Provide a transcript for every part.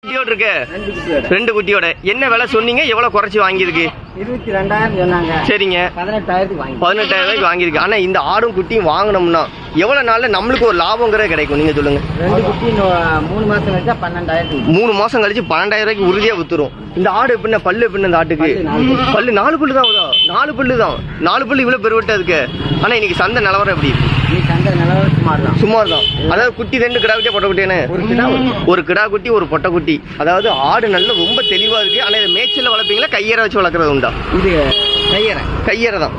குட்டியோட இருக்கு, 2 குட்டியோட. என்ன விலை சொன்னீங்க, எவ்வளவு குறைச்சி வாங்கியிருக்கு? 22,000 சொன்னாங்க. சரிங்க, 18,000 ரூபாய்க்கு வாங்கியிருக்கு. ஆனா இந்த ஆடும் குட்டியும் வாங்கினோம்னா எவ்வளவு நாள்ல நம்மளுக்கு ஒரு லாபங்கிறது கிடைக்கும் நீங்க சொல்லுங்க? 2 குட்டி 3 மாசம் கழிச்சா 12,000. 3 மாசம் கழிச்சு 12,000 ரூபாய்க்கு உறுதியா வித்துரும். இந்த ஆடு எப்படின்னா பல்லு எப்படின்னா இந்த ஆட்டுக்கு பல்லு 4 பல்லு தான். 4 பல்லு தான். 4 பல்லு இவ்வளவு பெருவட்டா இருக்கு. ஆனா இன்னைக்கு சந்தை நிலவரம் எப்படி? சந்தை நிலவரம் சுமார் தான். அதாவது குட்டி 2 கிடா குட்டியா பொட்டை குட்டியானே? ஒரு கிடா குட்டி ஒரு பொட்டை குட்டி. அதாவது ஆடு நல்ல ரொம்ப தெளிவா இருக்கு. ஆனா இதை மேய்ச்சல் வளர்ப்பீங்களா கையற வச்சு வளர்க்கறது உண்டா? இது கையற தான்,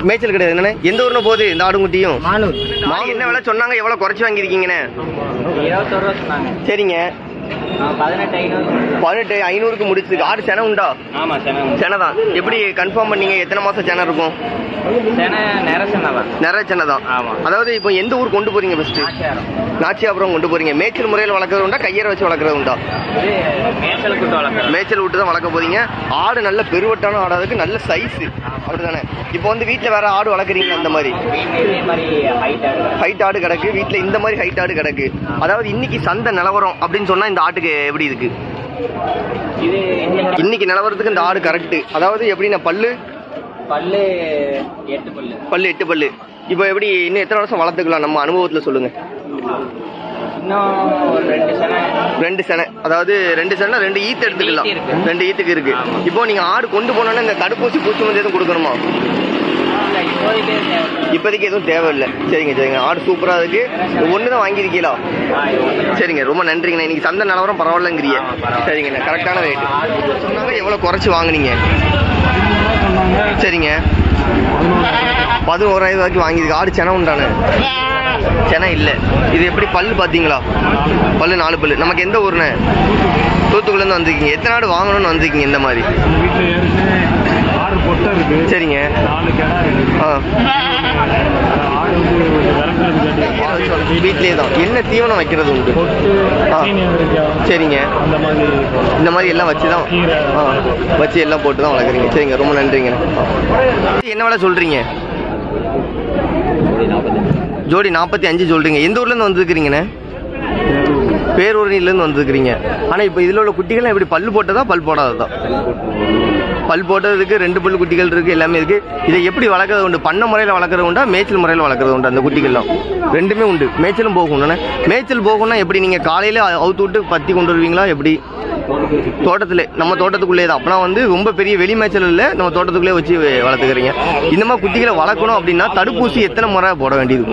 மேய்ச்சல் கிடையாது. என்னன்னா எந்த ஊர்னு போகுது இந்த ஆடும் குட்டியும்? என்ன விலை சொன்னாங்க, எவ்வளவு குறைச்சு வாங்கியிருக்கீங்கன்னு? 21 ரூபா சொன்னாங்க. சரிங்க, 18,500க்கு முடிச்சிருக்கு. ஆடு செனை உண்டா? ஆமா, செனை தான். எப்படி கன்ஃபார்ம் பண்ணீங்க? எத்தனை மாசம் செனை இருக்கும்? நிறைய செனை தான். அதாவது இப்போ எந்த ஊர் கொண்டு போறீங்க? ஃபர்ஸ்ட் நாச்சியாபுரம் கொண்டு போறீங்க. மேய்ச்சல் முறையில் வளர்க்கறது உண்டா, கையற வச்சு வளர்க்கறது உண்டா? மேய்ச்சல் விட்டு தான் வளர்க்க போறீங்க. ஆடு நல்ல பெருவட்டான ஆடாதுக்கு நல்ல சைஸ் அப்படிதானே? இப்போ வந்து வீட்டில் வேற ஆடு வளர்க்குறீங்க? அந்த மாதிரி ஹைட் ஆடு கிடக்கு வீட்டில், இந்த மாதிரி ஹைட் ஆடு கிடக்கு. அதாவது இன்னைக்கு சந்தை நிலவரம் அப்படின்னு சொன்னா இந்த ஆட்டுக்கு எப்படி இருக்கு? இன்னைக்கு நிலவரத்துக்கு இந்த ஆடு கரெக்ட். அதாவது எப்படின்னா பல்லு 8 பல்லு. இப்போ எப்படி இன்னும் எத்தனை வருஷம் வளர்த்துக்கலாம் நம்ம அனுபவத்தில் சொல்லுங்க? இன்னும் 2 செனை. அதாவது 2 செனை 2 ஈத்து எடுத்துக்கலாம். 2 ஈத்துக்கு இருக்கு. இப்போ நீங்க ஆடு கொண்டு போனோன்னா இந்த தடுப்பூசி பூச்சி மருந்து எதுவும் கொடுக்கணுமா? இப்போதைக்கு எதுவும் தேவையில்லை. சரிங்க. ஆடு சூப்பரா இருக்கு. ஒன்று தான் வாங்கியிருக்கீங்களா? சரிங்க, ரொம்ப நன்றிங்கண்ணா. இன்னைக்கு சந்தை நிலவரம் பரவாயில்லங்கிறிய? சரிங்கண்ணா, கரெக்டான ரேட் சொன்னாங்க. எவ்வளோ குறைச்சி வாங்கினீங்க? சரிங்க, 11,000 ரூபாய்க்கு வாங்கியிருக்கு. ஆடு செனை உண்டானே? செனை இல்லை. இது எப்படி பல்லு பார்த்தீங்களா? பல்லு 4 பல்லு. நமக்கு எந்த ஊர்னு? தூத்துக்குடிலேருந்து வந்திருக்கீங்க. எத்தனை ஆடு வாங்கணும்னு வந்திருக்கீங்க இந்த மாதிரி? சரிங்க. வீட்லயே தான். என்ன தீவனம் வைக்கிறது உண்டு? சரிங்க, இந்த மாதிரி எல்லாம் வச்சுதான் வச்சு எல்லாம் போட்டு தான் வளர்க்குறீங்க. சரிங்க, ரொம்ப நன்றிங்க. என்ன வேலை சொல்றீங்க? ஜோடி 45 சொல்றீங்க. எந்த ஊர்ல இருந்து வந்துருக்கிறீங்கண்ணே? பேரூரிலிருந்து வந்துருக்கிறீங்க. ஆனா இப்போ இதுல உள்ள குட்டிகள் எப்படி பல்லு போட்டதா பல் போடாததா? பல் போட்டதுக்கு 2 பல்லு குட்டிகள் இருக்கு, எல்லாமே இருக்கு. இதை எப்படி வளர்க்கறது உண்டு? பண்ண முறையில் வளர்க்கறது உண்டா, மேய்ச்சல் முறையில் வளர்க்கறது உண்டு? அந்த குட்டிகள்லாம் 2மே உண்டு. மேய்ச்சலும் போகணும்ண்ணே. மேய்ச்சல் போகணும்னா எப்படி? நீங்க காலையில அவுத்து விட்டு பத்தி கொண்டு வருவீங்களா எப்படி? தோட்டத்துல, நம்ம தோட்டத்துக்குள்ளே தான். அப்பனா வந்து ரொம்ப பெரிய வெளி மேய்ச்சல் இல்லை, நம்ம தோட்டத்துக்குள்ளே வச்சு வளர்த்துக்கிறீங்க. இந்த மாதிரி குட்டிகளை வளர்க்கணும் அப்படின்னா தடுப்பூசி எத்தனை முறை போட வேண்டியது?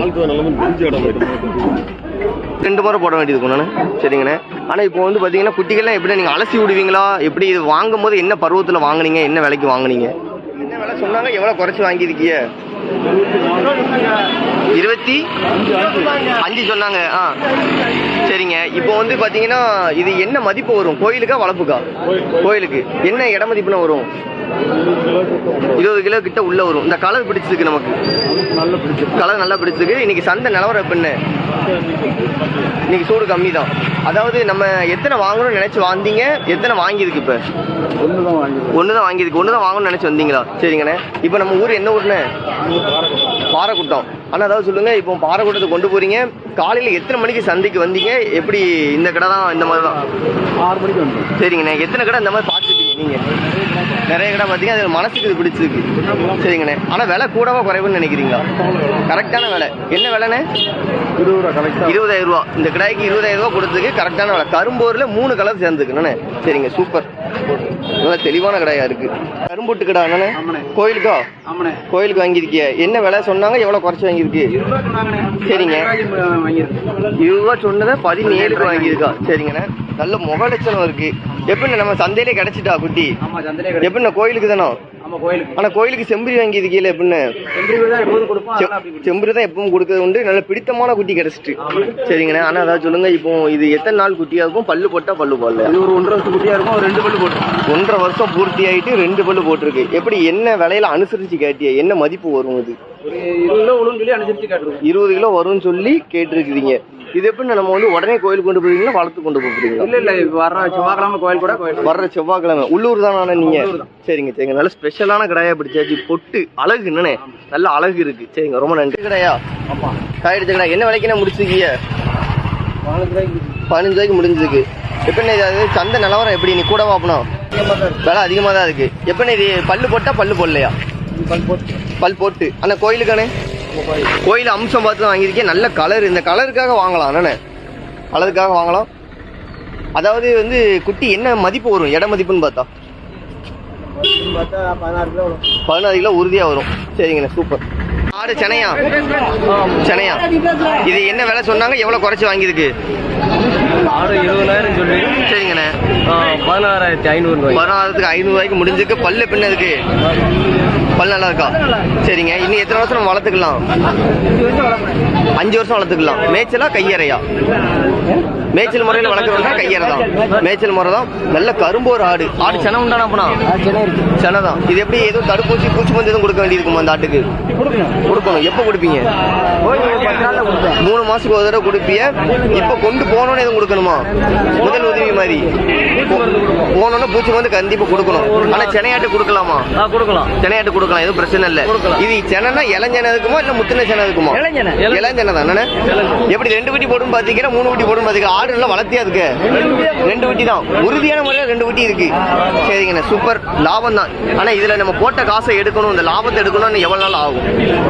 2 முறை போட வேண்டியது இருக்கும் நானு. சரிங்கண்ணே. ஆனால் இப்போ வந்து பார்த்தீங்கன்னா குட்டிகள்லாம் எப்படி நீங்கள் அலசி விடுவீங்களா? எப்படி இது வாங்கும் போது என்ன பருவத்தில் வாங்கினீங்க, என்ன விலைக்கு வாங்கினீங்க? என்ன விலை சொன்னாங்க, எவ்வளோ குறைச்சி வாங்கியிருக்கீங்க? 25 சொன்னாங்க. சரிங்க. இப்போ வந்து பார்த்தீங்கன்னா இது என்ன மதிப்பு வரும்? கோயிலுக்கா வளர்ப்புக்கா? கோயிலுக்கு. என்ன இட மதிப்புனா வரும்? 20 கிலோ கிட்ட உள்ள வரும். இந்த கலர் பிடிச்சிருக்கு நமக்கு, கலர் நல்லா பிடிச்சிருக்கு. இன்னைக்கு சந்தை நிலவரம் எப்படின்னு? இன்னைக்கு சூடு கம்மி தான். அதாவது நம்ம எத்தனை வாங்கணும்னு நினைச்சு வந்தீங்க, எத்தனை வாங்கியிருக்கு? இப்போ ஒன்று தான் வாங்கியிருக்கு. ஒன்று தான் வாங்கணும்னு நினைச்சு வந்தீங்களா? சரிங்கண்ணே. இப்போ நம்ம ஊர் என்ன ஊர்ண்ணே? பாறைக்குட்டம். ஆனால் அதாவது சொல்லுங்க, இப்போ பாறைக்குட்டத்தை கொண்டு போறீங்க. காலையில் எத்தனை மணிக்கு சந்தைக்கு வந்தீங்க? எப்படி இந்த கடை தான் இந்த மாதிரி தான்? 6 மணிக்கு வந்தோம். சரிங்கண்ணே. எத்தனை கடை இந்த மாதிரி பார்த்துருக்கீங்க நீங்கள்? நிறைய கடை பார்த்தீங்க. அதில் மனசுக்கு இது பிடிச்சிருக்கு. சரிங்கண்ணே. ஆனால் விலை கூடவா குறைவுன்னு நினைக்கிறீங்களா? கரெக்டான விலை என்ன விலைண்ணே? 20,000 ரூபா. இந்த கடாய்க்கு 20,000 ரூபா கொடுத்துருக்கு. கரெக்டான விலை. கரும்போரில் 3 கலர் சேர்ந்துக்குண்ணே. சரிங்க, சூப்பர். நல்லா தெளிவான கடாயா இருக்கு. கரும்புட்டு கடை அண்ணே? கோயிலுக்கா? கோயிலுக்கு வாங்கியிருக்கிய. என்ன விலை சொன்னாங்க, எவ்வளோ குறைச்சி வாங்கியிருக்கு? சரிங்க, 20 ரூபா சொன்னதை 17க்கு வாங்கியிருக்கா. சரிங்கண்ணே. நல்ல முக லட்சணம் இருக்கு. எப்படின்னு நம்ம சந்தையிலே கிடைச்சிட்டா குட்டி? எப்படின்னா கோயிலுக்கு தானோ? ஆனா கோயிலுக்கு செம்பரி வாங்கியிருக்கீங்களா? எப்படின்னு? செம்பரி தான் எப்பவும் கொடுக்கறது உண்டு. நல்ல பிடித்தமான குட்டி கிடைச்சிட்டு. சரிங்கண்ணே. ஆனா அதாவது சொல்லுங்க, இப்போ இது எத்தனை நாள் குட்டியா இருக்கும்? பல்லு போட்டா பல்லு போடல? இது ஒரு 1.5 வருஷம் குட்டியா இருக்கும். 2 பல்லு போட்டு 1.5 வருஷம் பூர்த்தி ஆயிட்டு 2 பல்லு போட்டிருக்கு. எப்படி என்ன விலையில அனுசரிச்சு கேட்டிய? என்ன மதிப்பு வரும்? இது ஒரு 20 கிலோ வரும்னு சொல்லி அனுசரிச்சு கேட்டுருக்கோம். 20 கிலோ வரும்னு சொல்லி கேட்டிருக்கிறீங்க. இது எப்படி நம்ம வந்து உடனே கோயிலுக்கு கொண்டு போறீங்களா, வளர்த்து கொண்டு போறீங்களா? இல்ல வர்ற செவ்வாய்க்கிழமை கோயில் கூட வர்ற செவ்வாய்க்கிழமை. உள்ளூர் தானே நீங்க? சரிங்க. நல்ல ஸ்பெஷலான கடையா பிடிச்சாச்சு. பொட்டு அழகு என்னண்ணே, நல்ல அழகு இருக்கு. சரிங்க, ரொம்ப நன்றி. கடையா? காயடிச்ச கடை. என்ன விலைக்குன்னா முடிச்சிருக்கீங்க? 15 ரூபாய்க்கு. 15 ரூபாய்க்கு முடிஞ்சிருக்கு. எப்படிண்ணே இது சந்தை நிலவரம் எப்படி நீ கூட வாப்பணும் விலை அதிகமாக தான் இருக்கு. எப்படிண்ணே இது பல்லு போட்டா பல்லு போடலையா? பல் போட்டு. ஆனால் கோயிலுக்கானே கோயில் அம்சம் பார்த்து தான் வாங்கியிருக்கேன். நல்ல கலர், இந்த கலருக்காக வாங்கலாம் அண்ணே, கலருக்காக வாங்கலாம். அதாவது வந்து குட்டி என்ன மதிப்பு வரும் இட மதிப்புன்னு பார்த்தா 16 கிலோ உறுதியாக வரும். சரிங்கண்ணே சூப்பர். ஆடு சென்னையா? சென்னையா. இது என்ன விலை சொன்னாங்க, எவ்வளோ குறைச்சி வாங்கியிருக்கு? ஆடு 20,000 சொல்லி. சரிங்கண்ணே 16,500. 16,500 முடிஞ்சிருக்கு. பல்லு பின்ன இருக்கு, பல் நல்லா இருக்கா? சரிங்க. இன்னும் எத்தனை வருஷம் நம்ம வளர்த்துக்கலாம்? 5 வருஷம் வளர்த்துக்கலாம். மேய்ச்சலா கையறையா? மேய்ச்சல் முறையில் வளர்க்குறோம்னா கையறை தான், மேய்ச்சல் முறை தான். நல்ல கரும்பு ஒரு ஆடு. ஆடு செனை உண்டானா? அப்பனா செனை தான். இது எப்படி எதுவும் தடுப்பூசி பூச்சி மருந்து எதுவும் கொடுக்க வேண்டியிருக்குமா அந்த ஆட்டுக்கு? கொடுக்கணும். எப்போ கொடுப்பீங்க? 3 மாசத்துக்கு ஒரு தடவை கொடுப்பீங்க. இப்போ கொண்டு போனோன்னு எதுவும் கொடுக்கணுமா? முதல் உதவி மாதிரி போனோன்னு பூச்சி மருந்து கண்டிப்பாக கொடுக்கணும். ஆனால் செனையாட்டு கொடுக்கலாமா? கொடுக்கலாம். செனையாட்டு கொடுக்கலாம், எதுவும் பிரச்சனை இல்லை. இது செனைனா இளஞ்சனை இருக்குமா இல்லை முத்தின செனை இருக்குமா? இளஞ்சனை தான். எப்படி 2 குட்டி போடும் பாத்தீங்கன்னா 3 குட்டி போடும் பாத்தீங்கன்னா ஆடு நல்லா வளர்த்தியா இருக்கு? 2 குட்டி தான். உறுதியான முறையில் 2 குட்டி இருக்கு. சரிங்கண்ணே சூப்பர். லாபம் தான். ஆனா இதுல நம்ம போட்ட காசை எடுக்கணும், இந்த லாபத்தை எடுக்கணும்னு எவ்வளவு நாள் ஆகும்?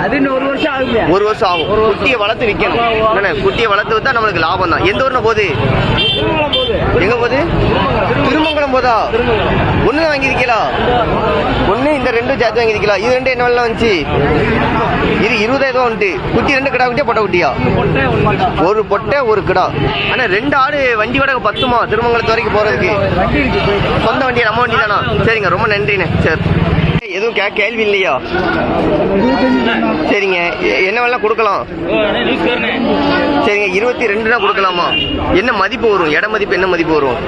அது இன்னும் 1 வருஷம் ஆகுது. 1 வருஷம் ஆகும். குட்டியை வளர்த்து விற்கணும். குட்டியை வளர்த்து வித்தா நம்மளுக்கு லாபம் தான். எந்த ஊர்ல போகுது? எங்க போகுது? திருமங்கலம் போதா? ஒண்ணு வாங்கியிருக்கீங்களா? ஒண்ணு இந்த 2 சேர்த்து வாங்கியிருக்கீங்களா? இது 2 என்ன வெள்ளம் வந்துச்சு? இது 20,000 வந்துட்டு. குட்டி 2 கிடா குட்டியா பொட்டை குட்டியா? ஒரு பொட்டை ஒரு கிடா. ஆனா 2 ஆடு வண்டி வாடகை பத்துமா திருமங்கலத்து வரைக்கும் போறதுக்கு? சொந்த வண்டியா? நம்ம வண்டி தானா? சரிங்க ரொம்ப நன்றிண்ணே. சரி எதுவும் கேள்வி இல்லையா? சரிங்க. என்ன வேணா கொடுக்கலாம். சரிங்க 22 கொடுக்கலாமா? என்ன மதிப்பு வரும்? இட மதிப்பு என்ன மதிப்பு வரும்?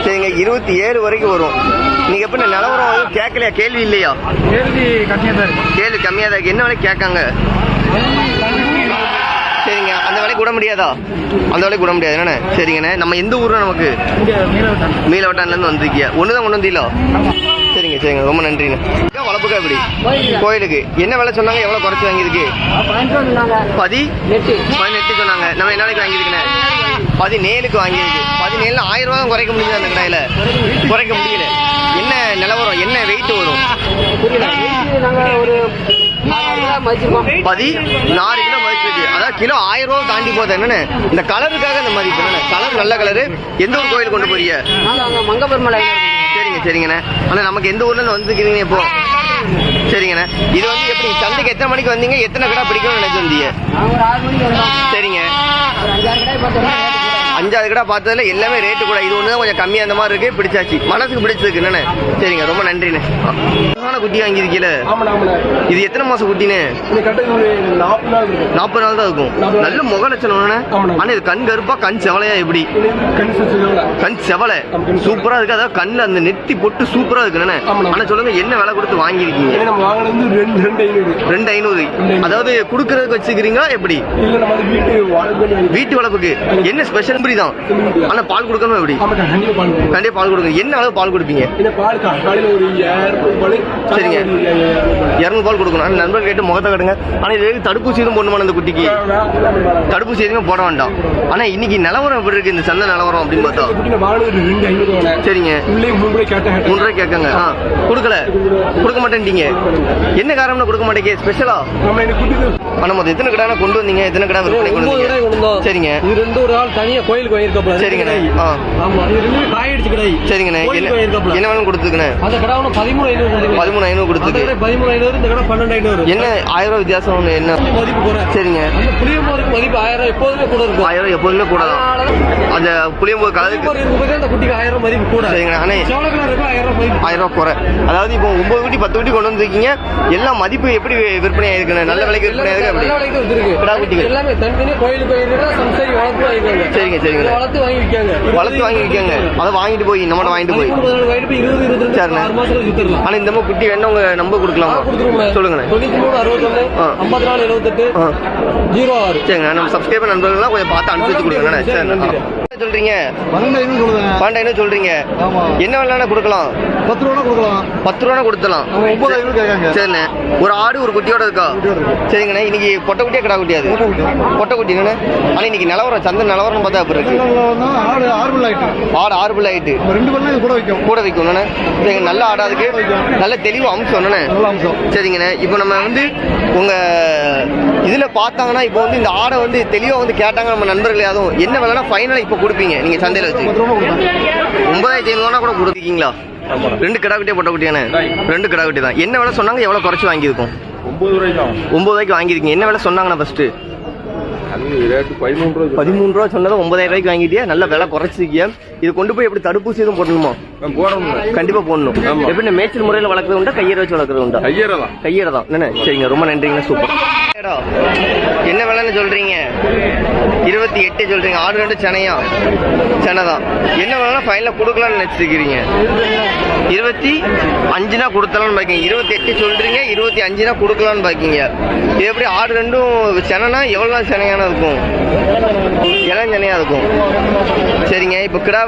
சரிங்க 27 வரைக்கும் வரும். நீங்க எப்படி நிலவரம் கேட்கலையா? கேள்வி இல்லையா? கேள்வி கம்மியா தான் இருக்கு. என்ன வேலை கேட்காங்க? சரிங்க அந்த வேலைக்கு விட முடியாதா? அந்த வேலைக்கு விட முடியாது என்னண்ணே? சரிங்கண்ணே. நம்ம எந்த ஊர்னா? நமக்கு மீளவட்டான்லேருந்து வந்துருக்கியா? ஒன்று தான் கொண்டு வந்தீங்களா? சரிங்க சரிங்க ரொம்ப நன்றிண்ணே. வளர்ப்புக்கா எப்படி? கோயிலுக்கு என்ன வேலை சொன்னாங்க, எவ்வளோ குறைச்சி வாங்கியிருக்கு? 18 சொன்னாங்க. நம்ம என்ன வேலைக்கு வாங்கியிருக்கேன்? 17க்கு வாங்கியிருக்கு. 17 1000 ரூபா தான் குறைக்க முடியுது அந்த கடையில். குறைக்க முடியல. என்ன நிலவரம், என்ன வெயிட் வரும்? 16 கிலோ மதிப்பு. அதாவது கிலோ 1000 ரூபா தாண்டி போகுது. என்னன்னு இந்த கலருக்காக இந்த மதிப்பு. என்னன்னு கலர் நல்ல கலரு. எந்த ஒரு கோயில் கொண்டு போறீங்க? மங்கபெருமலை. சரிங்க சரிங்கண்ணே. ஆனால் நமக்கு எந்த ஊர்ல இருந்து வந்துருக்கீங்க இப்போ? சரிங்கண்ணே. இது வந்து எப்படி சந்தைக்கு எத்தனை மணிக்கு வந்தீங்க? எத்தனை கடை பிடிக்கணும்னு நினைச்சு வந்தீங்க? சரிங்க 5 கடை பார்த்ததுல எல்லாமே ரேட்டு கூட. இது ஒன்று தான் கொஞ்சம் கம்மியாக அந்த மாதிரி இருக்கு. பிடிச்சாச்சு, மனசுக்கு பிடிச்சிருக்கு. என்னண்ணே? சரிங்க ரொம்ப நன்றிண்ணே. குட்டி வாங்கியிருக்கீல? இது எத்தனை மாசம் குட்டினே? 40 நாள் தான் இருக்கும். நல்ல முக லட்சணம். ஆனா இது கண் கருப்பா கண் செவலையா? எப்படி கண் செவலை சூப்பரா இருக்கு. அதாவது கண்ணுல அந்த நெத்தி பொட்டு சூப்பரா இருக்கு. ஆனா சொல்லுங்க என்ன விலை கொடுத்து வாங்கியிருக்கீங்க? 2,500. அதாவது குடுக்கறதுக்கு வச்சுக்கிறீங்களா எப்படி? வீட்டு வளர்ப்புக்கு. என்ன ஸ்பெஷல் தான்? ஆனா பால் கொடுக்கணும் எப்படி? கண்டிப்பா பால் கொடுங்க. என்ன அளவு பால் கொடுப்பீங்க? சரிங்க 200 பால் கொடுக்கணும். நண்பர்கள் கேட்டு முகத்தை கட்டுங்க. ஆனா இது தடுப்பூசி எதுவும் போடணுமா அந்த குட்டிக்கு? தடுப்பூசி எதுவுமே போட வேண்டாம். ஆனா இன்னைக்கு நிலவரம் எப்படி இருக்கு இந்த சந்தை நிலவரம் அப்படின்னு பார்த்தா? சரிங்க 3 ரூபாய் கேட்காங்க. கொடுக்கல, கொடுக்க மாட்டேன்ட்டீங்க. என்ன காரணம்னு கொடுக்க மாட்டேங்க? ஸ்பெஷலா ஆனா மொத்தம் எத்தனை கடை கொண்டு வந்தீங்க? எத்தனை கடை விற்பனை கொண்டு வந்தீங்க? சரிங்க இது 2 ஒரு ஆள் தனியா கோயிலுக்கு வாங்கியிருக்காப்ல. சரிங்கண்ணே. ஆமா இது 2 காய் அடிச்சு கடை. சரிங்கண்ணே. என்ன வேணும் கொடுத்துக்கண்ணே? அந்த கடை 13,500 கொடுத்துருக்கு. 13,500 இந்த கடை 12,500. என்ன 1000 வித்தியாசம்? என்ன மதிப்பு குறை? சரிங்க அந்த புளியம்போருக்கு மதிப்பு 1000 எப்போதுமே கூட இருக்கும். 1000 எப்போதுமே கூட தான். அந்த புளியம்போர் கலருக்கு அந்த குட்டிக்கு 1000 மதிப்பு கூட. சரிங்க. ஆனா சோழ கலருக்கு 1000 மதிப்பு. 1000 குறை. அதாவது இப்போ 9 குட்டி 10 குட்டி கொண்டு வந்திருக்கீங்க. எல்லாம் மதிப்பு எப்படி விற்பனை ஆயிருக்குண்ணே? நல்ல விலைக்கு விற்பனை ஆயிருக்கு. நல்ல விலைக்கு வந்திருக்கு. கிடா குட்டிகள் எல்லாமே தனித்தனியா கோயிலுக்கு வாங்கிருக்கா சம்சரி வளர்த்து வாங்கிருக்காங்க. சரிங்க சரிங்க. வளர்த்து வாங்கி விற்காங்க. அதை வாங்கிட்டு போய் நம்ம வாங்கிட்டு போய் 20 மாசத்துல வித்துறலாம். ஆனா இந்த மாதிரி குட்டி வேணும் உங்க நம்பர் கொடுக்கலாமா? சொல்லுங்க. 93 61 54 78 06. சரிங்க நம்ம சப்ஸ்கிரைபர் நண்பர்கள்லாம் கொஞ்சம் பார்த்து அனுப்பிச்சு கொடுங்க. சொல்றீங்க? 12,500 சொல்லுங்க. 12,500 சொல்றீங்க. ஆமா. என்ன விலைனா கொடுக்கலாம்? 10 ரூபா கொடுக்கலாம். 10 ரூபா கொடுத்தலாம். 9,500 கேட்காங்க. சரிண்ணே. ஒரு ஆடு ஒரு குட்டியோட இருக்கா? சரிங்கண்ணே. இன்னைக்கு பொட்டை குட்டியா கிடா குட்டியாது? பொட்டை குட்டி என்னண்ணே. ஆனால் இன்னைக்கு நிலவரம் சந்தை நிலவரம் பார்த்தா அப்படி இருக்கு. ஆடு 6 பல் ஆயிட்டு. ஆடு 6 பல் ஆயிட்டு. 2 பல்ல கூட வைக்கும். கூட வைக்கும் என்னண்ணே. சரிங்க. நல்ல ஆடா அதுக்கு நல்ல தெளிவு அம்சம் என்னண்ணே. நல்ல அம்சம். சரிங்கண்ணே. இப்போ நம்ம வந்து உங்க இதுல பார்த்தாங்கன்னா இப்போ வந்து இந்த ஆடை வந்து தெளிவா வந்து கேட்டாங்க நம்ம நண்பர்கள் யாரும் என்ன விலைனா ஃபைனலாக இப்போ கொடுப்பீங்க நீங்க சந்தையில் வச்சு? 10 ரூபா கொடுப்பேன். 9,500 கூட கொடுத்துருக்கீங்களா? 2 கிடா குட்டியே பொட்டை குட்டியானே? 2 கிடா குட்டி தான். என்ன விலை சொன்னாங்க? எவ்வளோ குறைச்சி வாங்கியிருக்கோம்? 9 ரூபாய்க்கு. 9 ரூபாய்க்கு வாங்கியிருக்கீங்க. என்ன விலை சொன்னாங்கண்ணா ஃபர்ஸ்ட்? அது ரேட் 13 ரூபாய். 13 ரூபா சொன்னதை 9,000 ரூபாய்க்கு வாங்கிட்டியா? நல்ல விலை குறைச்சிருக்கியா? இது கொண்டு போய் எப்படி தடுப்பூசி எதுவும் போடணுமா? போடணும். கண்டிப்பா போடணும். எப்படி மேய்ச்சல் முறையில் வளர்க்குறது உண்டா கையற வச்சு வளர்க்குறது உண்டா? கையற தான். என்ன சரிங்க. ரொம்ப நன்றிங்க. சூப்பர். என்ன விலைன்னு சொல்றீங்க? 28 சொல்றீங்க. ஆடு 2 சென்னையா? சென்னை தான். என்ன விலைனா ஃபைனலாக கொடுக்கலாம்னு நினைச்சிருக்கிறீங்க? 25 கொடுத்தலாம்னு பாக்கீங்க. 28 சொல்றீங்க. 25 கொடுக்கலாம்னு பாக்கீங்க. இது எப்படி ஆடு 2 சென்னைனா எவ்வளவு நாள் சென்னையான இருக்கும்? இளம் சென்னையா இருக்கும். சரிங்க. இப்போ கிடா